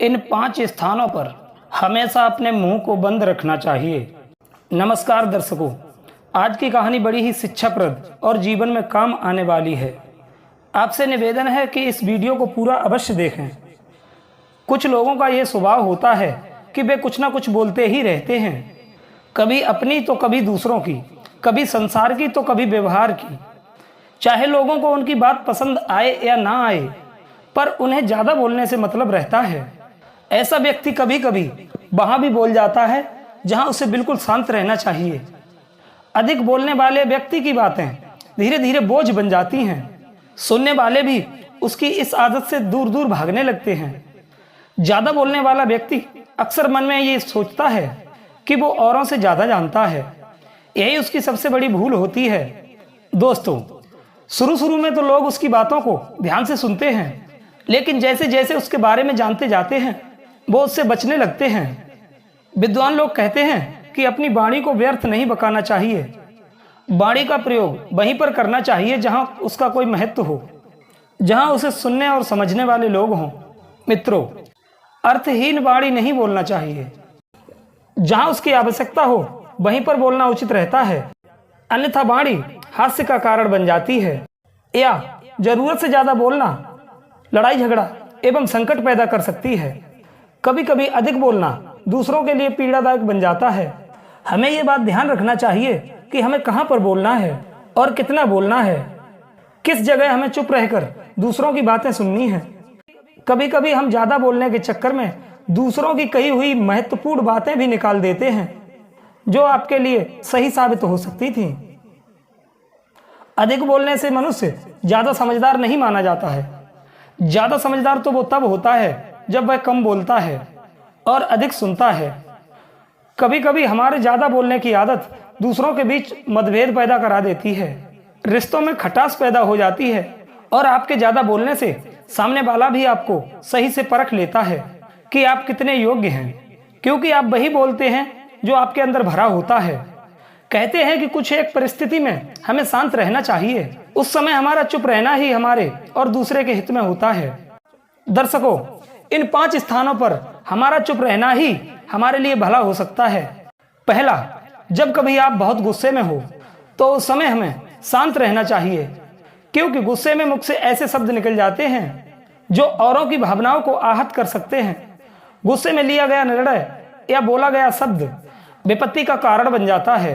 इन 5 स्थानों पर हमेशा अपने मुंह को बंद रखना चाहिए। नमस्कार दर्शकों, आज की कहानी बड़ी ही शिक्षाप्रद और जीवन में काम आने वाली है। आपसे निवेदन है कि इस वीडियो को पूरा अवश्य देखें। कुछ लोगों का ये स्वभाव होता है कि वे कुछ ना कुछ बोलते ही रहते हैं, कभी अपनी तो कभी दूसरों की, कभी संसार की तो कभी व्यवहार की। चाहे लोगों को उनकी बात पसंद आए या ना आए, पर उन्हें ज़्यादा बोलने से मतलब रहता है। ऐसा व्यक्ति कभी कभी वहाँ भी बोल जाता है जहाँ उसे बिल्कुल शांत रहना चाहिए। अधिक बोलने वाले व्यक्ति की बातें धीरे धीरे बोझ बन जाती हैं। सुनने वाले भी उसकी इस आदत से दूर दूर भागने लगते हैं। ज़्यादा बोलने वाला व्यक्ति अक्सर मन में ये सोचता है कि वो औरों से ज़्यादा जानता है। यही उसकी सबसे बड़ी भूल होती है। दोस्तों, शुरू में तो लोग उसकी बातों को ध्यान से सुनते हैं, लेकिन जैसे जैसे उसके बारे में जानते जाते हैं वो उससे बचने लगते हैं। विद्वान लोग कहते हैं कि अपनी वाणी को व्यर्थ नहीं बकाना चाहिए। वाणी का प्रयोग वहीं पर करना चाहिए जहां उसका कोई महत्व हो, जहां उसे सुनने और समझने वाले लोग हों। मित्रों, अर्थहीन वाणी नहीं बोलना चाहिए। जहां उसकी आवश्यकता हो वहीं पर बोलना उचित रहता है, अन्यथा वाणी हास्य का कारण बन जाती है या जरूरत से ज्यादा बोलना लड़ाई झगड़ा एवं संकट पैदा कर सकती है। कभी कभी अधिक बोलना दूसरों के लिए पीड़ादायक बन जाता है। हमें ये बात ध्यान रखना चाहिए कि हमें कहाँ पर बोलना है और कितना बोलना है, किस जगह हमें चुप रहकर दूसरों की बातें सुननी है। कभी कभी हम ज़्यादा बोलने के चक्कर में दूसरों की कही हुई महत्वपूर्ण बातें भी निकाल देते हैं जो आपके लिए सही साबित हो सकती थी। अधिक बोलने से मनुष्य ज़्यादा समझदार नहीं माना जाता है। ज़्यादा समझदार तो वो तब होता है जब वह कम बोलता है और अधिक सुनता है। कभी कभी हमारे ज़्यादा बोलने की आदत दूसरों के बीच मतभेद पैदा करा देती है, रिश्तों में खटास पैदा हो जाती है और आपके ज़्यादा बोलने से सामने वाला भी आपको सही से परख लेता है कि आप कितने योग्य हैं, क्योंकि आप वही बोलते हैं जो आपके अंदर भरा होता है। कहते हैं कि कुछ एक परिस्थिति में हमें शांत रहना चाहिए, उस समय हमारा चुप रहना ही हमारे और दूसरे के हित में होता है। दर्शकों, इन 5 स्थानों पर हमारा चुप रहना ही हमारे लिए भला हो सकता है। पहला, जब कभी आप बहुत गुस्से में हो तो उस समय हमें शांत रहना चाहिए, क्योंकि गुस्से में मुख से ऐसे शब्द निकल जाते हैं जो औरों की भावनाओं को आहत कर सकते हैं। गुस्से में लिया गया निर्णय या बोला गया शब्द विपत्ति का कारण बन जाता है।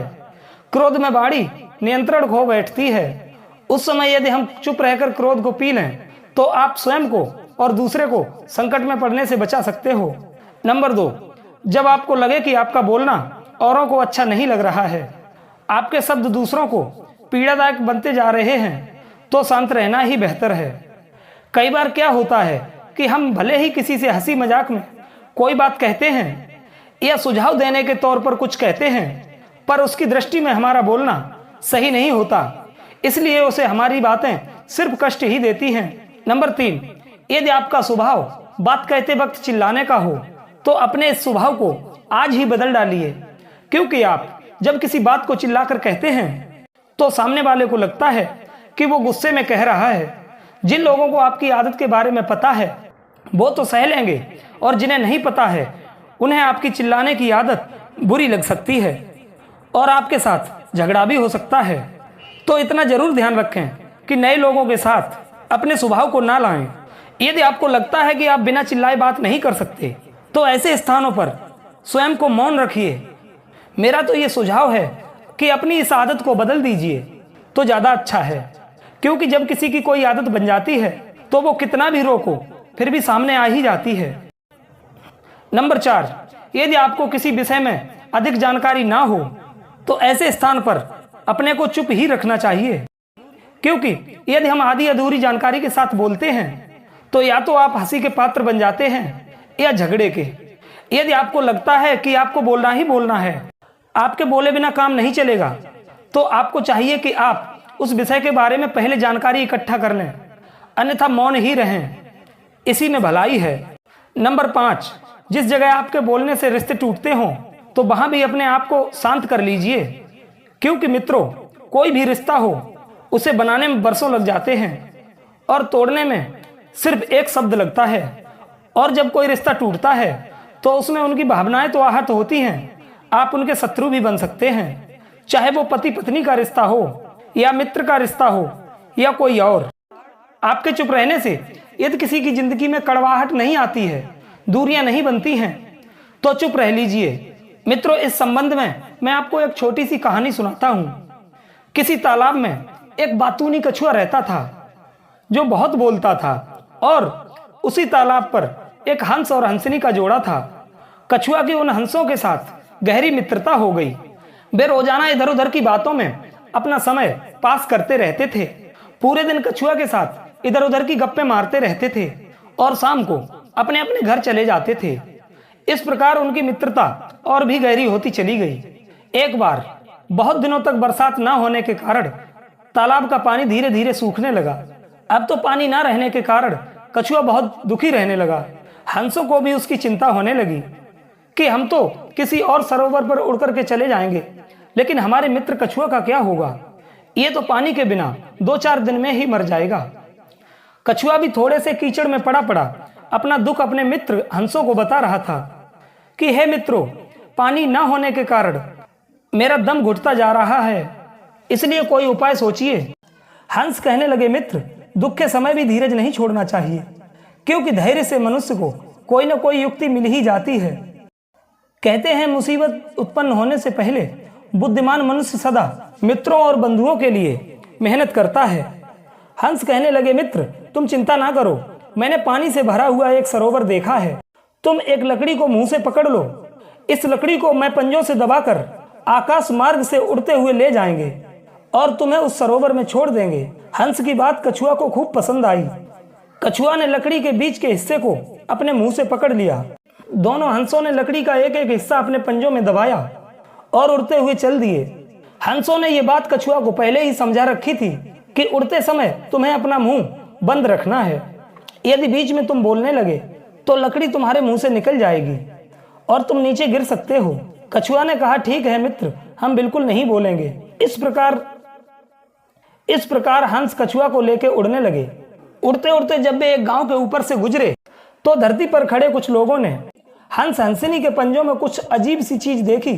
क्रोध में वाणी नियंत्रण खो बैठती है। उस समय यदि हम चुप रहकर क्रोध को पी लें तो आप स्वयं को और दूसरे को संकट में पड़ने से बचा सकते हो। नंबर 2, जब आपको लगे कि आपका बोलना औरों को अच्छा नहीं लग रहा है, आपके शब्द दूसरों को पीड़ादायक बनते जा रहे हैं, तो शांत रहना ही बेहतर है। कई बार क्या होता है कि हम भले ही किसी से हंसी मजाक में कोई बात कहते हैं या सुझाव देने के तौर पर कुछ कहते हैं, पर उसकी दृष्टि में हमारा बोलना सही नहीं होता, इसलिए उसे हमारी बातें सिर्फ कष्ट ही देती हैं। नंबर 3, यदि आपका स्वभाव बात कहते वक्त चिल्लाने का हो तो अपने इस स्वभाव को आज ही बदल डालिए, क्योंकि आप जब किसी बात को चिल्लाकर कहते हैं तो सामने वाले को लगता है कि वो गुस्से में कह रहा है। जिन लोगों को आपकी आदत के बारे में पता है वो तो सह लेंगे, और जिन्हें नहीं पता है उन्हें आपकी चिल्लाने की आदत बुरी लग सकती है और आपके साथ झगड़ा भी हो सकता है। तो इतना जरूर ध्यान रखें कि नए लोगों के साथ अपने स्वभाव को ना लाएं। यदि आपको लगता है कि आप बिना चिल्लाए बात नहीं कर सकते तो ऐसे स्थानों पर स्वयं को मौन रखिए। मेरा तो ये सुझाव है कि अपनी इस आदत को बदल दीजिए तो ज़्यादा अच्छा है, क्योंकि जब किसी की कोई आदत बन जाती है तो वो कितना भी रोको फिर भी सामने आ ही जाती है। नंबर 4, यदि आपको किसी विषय में अधिक जानकारी ना हो तो ऐसे स्थान पर अपने को चुप ही रखना चाहिए, क्योंकि यदि हम आधी अधूरी जानकारी के साथ बोलते हैं तो या तो आप हंसी के पात्र बन जाते हैं या झगड़े के। यदि आपको लगता है कि आपको बोलना ही बोलना है, आपके बोले बिना काम नहीं चलेगा, तो आपको चाहिए कि आप उस विषय के बारे में पहले जानकारी इकट्ठा कर लें, अन्यथा मौन ही रहें, इसी में भलाई है। नंबर 5, जिस जगह आपके बोलने से रिश्ते टूटते हों तो वहां भी अपने आप को शांत कर लीजिए, क्योंकि मित्रों, कोई भी रिश्ता हो उसे बनाने में बरसों लग जाते हैं और तोड़ने में सिर्फ एक शब्द लगता है, और जब कोई रिश्ता टूटता है तो उसमें उनकी भावनाएं तो आहत होती हैं, आप उनके शत्रु भी बन सकते हैं, चाहे वो पति पत्नी का रिश्ता हो या मित्र का रिश्ता हो या कोई और। आपके चुप रहने से यदि किसी की जिंदगी में कड़वाहट नहीं आती है, दूरियां नहीं बनती हैं, तो चुप रह लीजिए। मित्रों, इस संबंध में मैं आपको एक छोटी सी कहानी सुनाता हूं। किसी तालाब में एक बातूनी कछुआ रहता था जो बहुत बोलता था, और उसी तालाब पर एक हंस और हंसनी का जोड़ा था। कछुआ की उन हंसों के साथ गहरी मित्रता हो गई। वे रोजाना इधर उधर की बातों में अपना समय पास करते रहते थे। पूरे दिन कछुआ के साथ इधर उधर की गप्पे मारते रहते थे और शाम को अपने अपने घर चले जाते थे। इस प्रकार उनकी मित्रता और भी गहरी होती चली गई। एक बार बहुत दिनों तक बरसात न होने के कारण तालाब का पानी धीरे धीरे सूखने लगा। अब तो पानी न रहने के कारण कछुआ बहुत दुखी रहने लगा। हंसों को भी उसकी चिंता होने लगी कि हम तो किसी और सरोवर पर उड़ करके चले जाएंगे, लेकिन हमारे मित्र कछुआ का क्या होगा? ये तो पानी के बिना 2-4 दिन में ही मर जाएगा। कछुआ भी थोड़े से कीचड़ में पड़ा पड़ा अपना दुख अपने मित्र हंसों को बता रहा था कि हे मित्रों, पानी न होने के कारण मेरा दम घुटता जा रहा है, इसलिए कोई उपाय सोचिए। हंस कहने लगे, मित्र, दुख के समय भी धीरज नहीं छोड़ना चाहिए, क्योंकि धैर्य से मनुष्य को कोई न कोई युक्ति मिल ही जाती है। कहते हैं मुसीबत उत्पन्न होने से पहले बुद्धिमान मनुष्य सदा मित्रों और बंधुओं के लिए मेहनत करता है। हंस कहने लगे, मित्र, तुम चिंता ना करो, मैंने पानी से भरा हुआ एक सरोवर देखा है। तुम एक लकड़ी को मुंह से पकड़ लो, इस लकड़ी को मैं पंजों से दबाकर आकाश मार्ग से उड़ते हुए ले जाएंगे और तुम्हें उस सरोवर में छोड़ देंगे। हंस की बात कछुआ को खूब पसंद आई। कछुआ ने लकड़ी के बीच के हिस्से को अपने मुंह से पकड़ लिया। दोनों हंसों ने लकड़ी का एक एक हिस्सा अपने पंजों में दबाया और उड़ते हुए चल दिए। हंसों ने यह बात कछुआ को पहले ही समझा रखी थी कि उड़ते समय तुम्हें अपना मुंह बंद रखना है। यदि बीच में तुम बोलने लगे तो लकड़ी तुम्हारे मुंह से निकल जाएगी और तुम नीचे गिर सकते हो। कछुआ ने कहा, ठीक है मित्र, हम बिल्कुल नहीं बोलेंगे। इस प्रकार हंस कछुआ को लेकर उड़ने लगे। उड़ते उड़ते जब वे एक गांव के ऊपर से गुजरे तो धरती पर खड़े कुछ लोगों ने हंस हंसनी के पंजों में कुछ अजीब सी चीज देखी,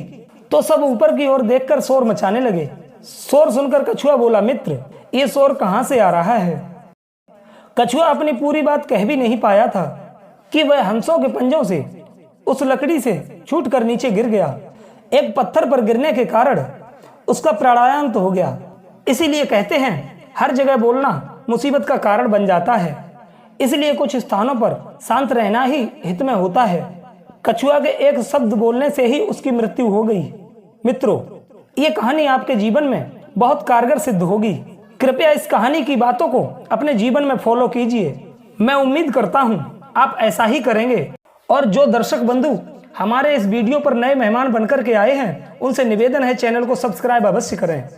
तो सब ऊपर की ओर देखकर शोर मचाने लगे। शोर सुनकर कछुआ बोला, मित्र, ये शोर कहां से आ रहा है? कछुआ अपनी पूरी बात कह भी नहीं पाया था कि वह हंसों के पंजों से उस लकड़ी से छूटकर नीचे गिर गया। एक पत्थर पर गिरने के कारण उसका प्राणांत हो गया। इसीलिए कहते हैं हर जगह बोलना मुसीबत का कारण बन जाता है, इसलिए कुछ स्थानों पर शांत रहना ही हित में होता है। कछुआ के एक शब्द बोलने से ही उसकी मृत्यु हो गई। मित्रों, ये कहानी आपके जीवन में बहुत कारगर सिद्ध होगी। कृपया इस कहानी की बातों को अपने जीवन में फॉलो कीजिए। मैं उम्मीद करता हूं आप ऐसा ही करेंगे। और जो दर्शक बंधु हमारे इस वीडियो पर नए मेहमान बनकर के आए हैं, उनसे निवेदन है चैनल को सब्सक्राइब अवश्य करें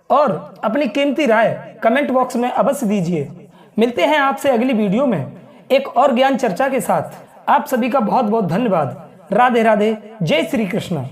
और अपनी कीमती राय कमेंट बॉक्स में अवश्य दीजिए। मिलते हैं आपसे अगली वीडियो में एक और ज्ञान चर्चा के साथ। आप सभी का बहुत बहुत धन्यवाद। राधे राधे। जय श्री कृष्ण।